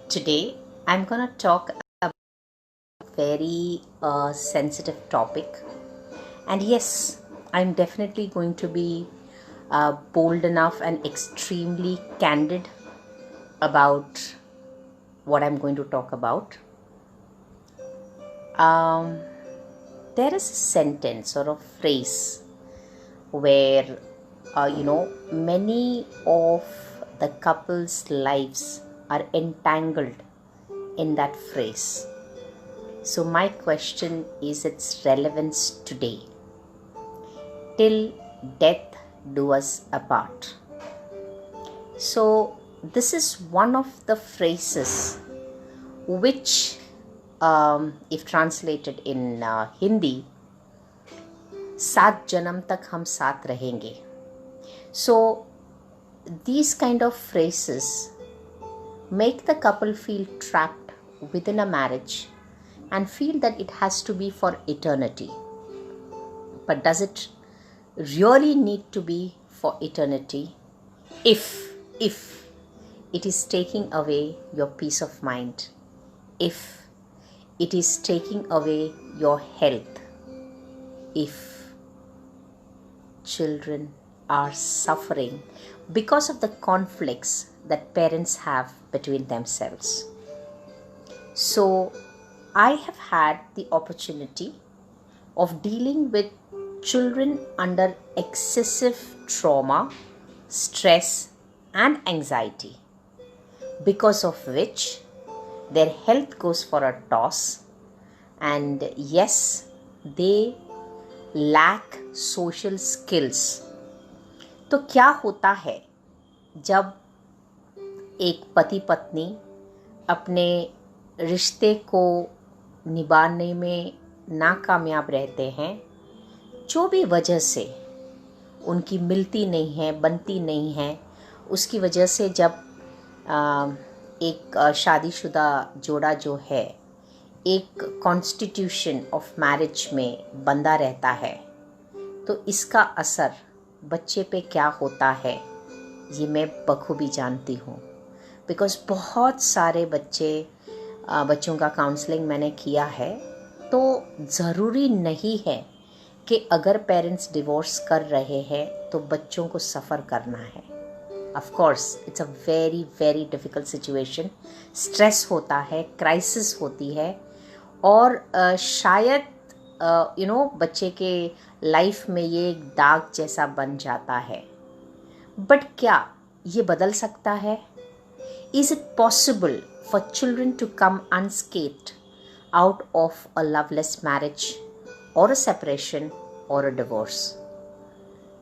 Today, I'm gonna talk about a very sensitive topic, and yes, I'm definitely going to be bold enough and extremely candid about what I'm going to talk about. Um, there is a sentence or a phrase where many of the couples' lives are entangled in that phrase. So my question is its relevance today. Till death do us apart. So this is one of the phrases which, if translated in Hindi, सात जन्म तक हम साथ रहेंगे. So these kind of phrases make the couple feel trapped within a marriage and feel that it has to be for eternity. But does it really need to be for eternity if it is taking away your peace of mind, if it is taking away your health, if children are suffering because of the conflicts that parents have between themselves? So I have had the opportunity of dealing with children under excessive trauma, stress, and anxiety, because of which their health goes for a toss, and yes, they lack social skills. तो क्या होता है जब एक पति पत्नी अपने रिश्ते को निभाने में नाकामयाब रहते हैं, जो भी वजह से उनकी मिलती नहीं है, बनती नहीं है, उसकी वजह से जब एक शादीशुदा जोड़ा जो है एक कॉन्स्टिट्यूशन ऑफ मैरिज में बंधा रहता है, तो इसका असर बच्चे पे क्या होता है ये मैं बखूबी जानती हूँ. बिकॉज़ बहुत सारे बच्चों का काउंसलिंग मैंने किया है. तो ज़रूरी नहीं है कि अगर पेरेंट्स डिवोर्स कर रहे हैं तो बच्चों को सफ़र करना है. Of course it's a very very difficult situation. Stress होता है, क्राइसिस होती है, और शायद बच्चे के लाइफ में ये एक दाग जैसा बन जाता है. बट क्या ये बदल सकता है? Is it possible for children to come unscathed out of a loveless marriage or a separation or a divorce?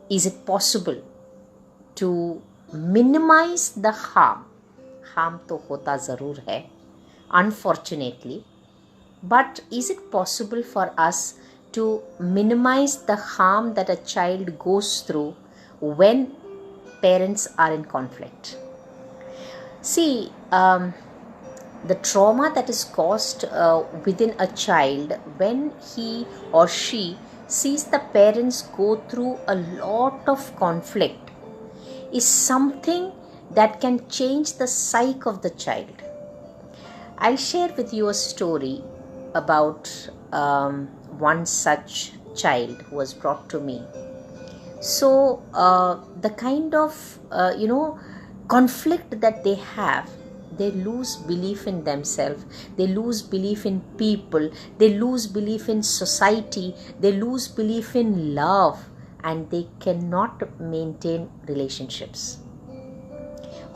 Is it possible to minimize the harm? Harm तो होता ज़रूर है, unfortunately. But is it possible for us to minimize the harm that a child goes through when parents are in conflict? See, the trauma that is caused within a child when he or she sees the parents go through a lot of conflict is something that can change the psyche of the child. I'll share with you a story about one such child who was brought to me. So the kind of conflict that they have, they lose belief in themselves, they lose belief in people, they lose belief in society, they lose belief in love, and they cannot maintain relationships.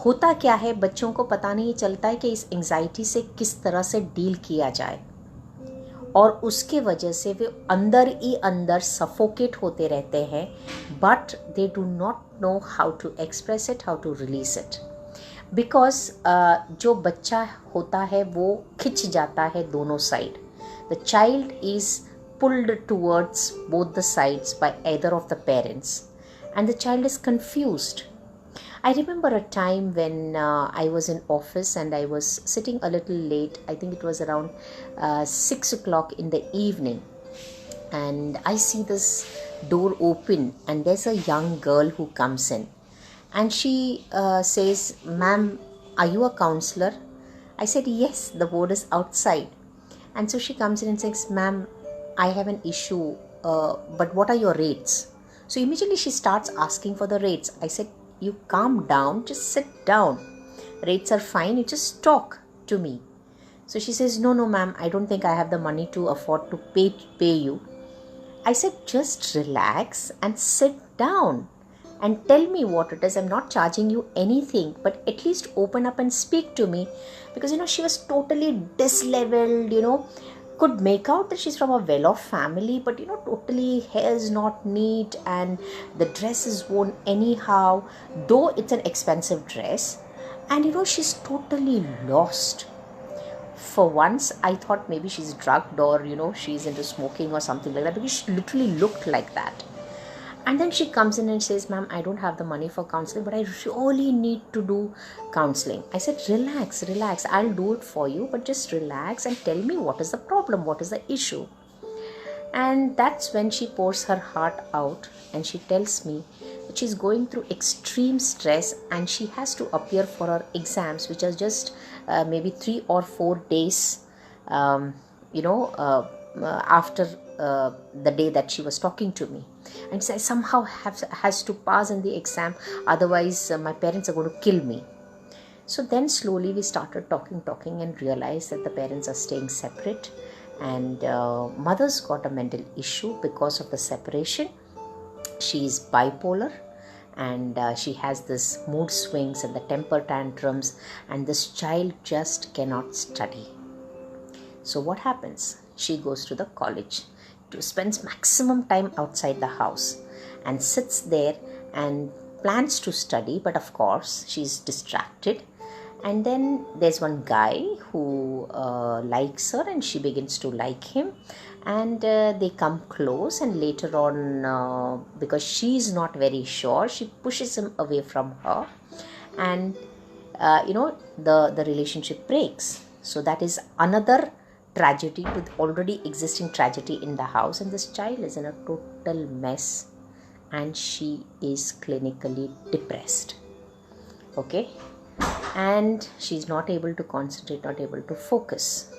होता क्या है, बच्चों को पता नहीं चलता है कि इस एंजाइटी से किस तरह से डील किया जाए, और उसके वजह से वे अंदर ही अंदर सफोकेट होते रहते हैं, but they do not know how to express it, how to release it. Because जो बच्चा होता है वो खिंच जाता है दोनों side. The child is pulled towards both the sides by either of the parents, and the child is confused. I remember a time when I was in office and I was sitting a little late. I think it was around 6 o'clock in the evening, and I see this door open and there's a young girl who comes in, and she says, "Ma'am, are you a counselor?" I said, yes, the board is outside. And so she comes in and says, ma'am, I have an issue, but what are your rates? So immediately she starts asking for the rates. I said, you calm down, just sit down. Rates are fine, you just talk to me. So she says, no, ma'am, I don't think I have the money to afford to pay you. I said, just relax and sit down and tell me what it is. I'm not charging you anything, but at least open up and speak to me. Because, she was totally disleveled, could make out that she's from a well-off family, but, totally hair is not neat and the dress is worn anyhow, though it's an expensive dress. And, she's totally lost. For once, I thought maybe she's drugged or, she's into smoking or something like that, because she literally looked like that. And then she comes in and says, ma'am, I don't have the money for counseling, but I really need to do counseling. I said, relax. I'll do it for you, but just relax and tell me what is the problem, what is the issue. And that's when she pours her heart out and she tells me that she's going through extreme stress and she has to appear for her exams, which are just maybe 3 or 4 days, after the day that she was talking to me. And so I somehow has to pass in the exam, otherwise my parents are going to kill me. So then slowly we started talking and realized that the parents are staying separate, and mother's got a mental issue because of the separation. She is bipolar, and she has this mood swings and the temper tantrums, and this child just cannot study. So what happens? She goes to the college, spends maximum time outside the house and sits there and plans to study, but of course she's distracted. And then there's one guy who likes her and she begins to like him, and they come close, and later on, because she's not very sure, she pushes him away from her, and the relationship breaks. So that is another tragedy to the already existing tragedy in the house, and this child is in a total mess and she is clinically depressed. Okay, and she's not able to concentrate, not able to focus.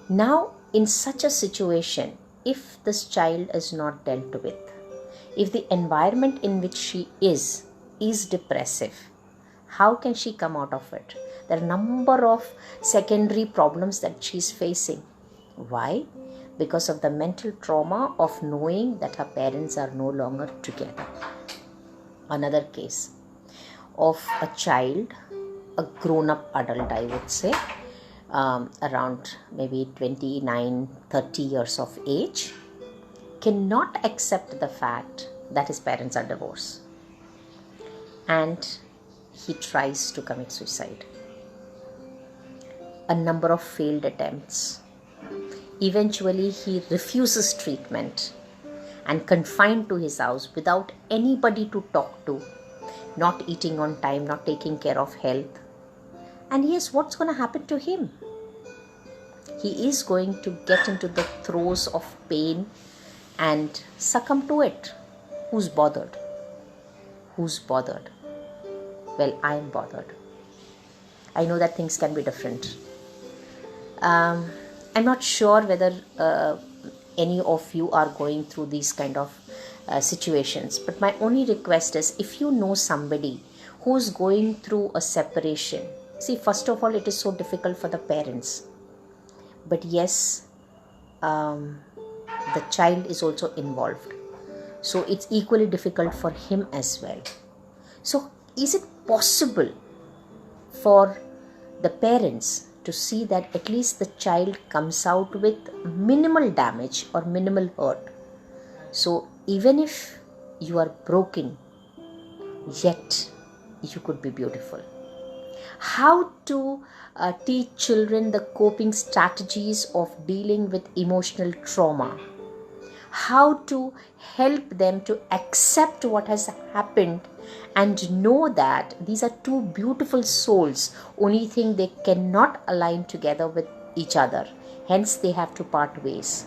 Now, in such a situation, if this child is not dealt with, if the environment in which she is depressive, how can she come out of it? There are a number of secondary problems that she's facing. Why? Because of the mental trauma of knowing that her parents are no longer together. Another case of a child, a grown-up adult, I would say, around maybe 29-30 years of age, cannot accept the fact that his parents are divorced, and he tries to commit suicide. A number of failed attempts. Eventually he refuses treatment and confined to his house without anybody to talk to, not eating on time, not taking care of health. And yes, what's going to happen to him? He is going to get into the throes of pain and succumb to it. Who's bothered? Who's bothered? Well, I am bothered. I know that things can be different. I'm not sure whether any of you are going through these kind of situations, but my only request is, if you know somebody who's going through a separation, see, first of all, it is so difficult for the parents, but yes, the child is also involved, so it's equally difficult for him as well. So is it possible for the parents to see that at least the child comes out with minimal damage or minimal hurt? So even if you are broken, yet you could be beautiful. How to teach children the coping strategies of dealing with emotional trauma. How to help them to accept what has happened and know that these are two beautiful souls. Only thing, they cannot align together with each other. Hence, they have to part ways.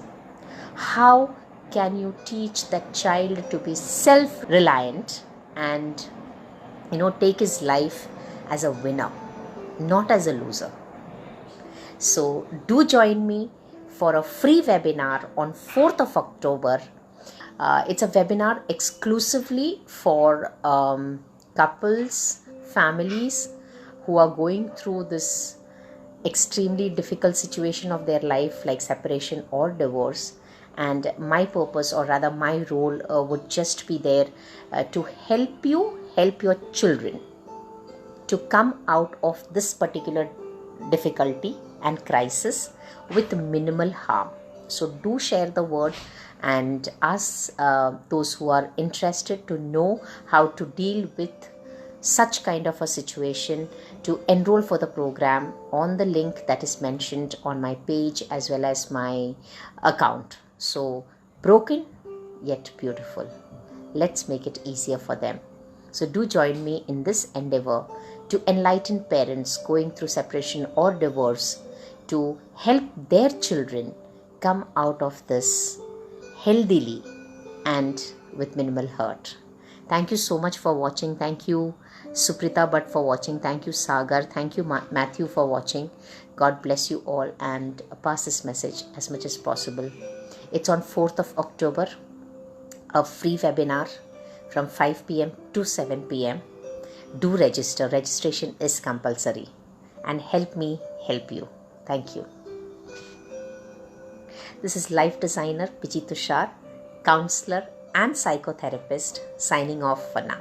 How can you teach that child to be self-reliant and take his life as a winner? not as a loser. So do join me for a free webinar on 4th of October. It's a webinar exclusively for couples, families who are going through this extremely difficult situation of their life, like separation or divorce. And my purpose, or rather my role, would just be there to help you help your children to come out of this particular difficulty and crisis with minimal harm. So do share the word and ask those who are interested to know how to deal with such kind of a situation to enroll for the program on the link that is mentioned on my page as well as my account. So broken yet beautiful. Let's make it easier for them. So do join me in this endeavor to enlighten parents going through separation or divorce, to help their children come out of this healthily and with minimal hurt. Thank you so much for watching. Thank you Suprita Bhatt for watching. Thank you Sagar. Thank you Matthew for watching. God bless you all, and pass this message as much as possible. It's on 4th of October, a free webinar from 5 p.m. to 7 p.m. Do register. Registration is compulsory, and help me help you. Thank you. This is Life Designer Biji Tushar, counselor and psychotherapist, signing off for now.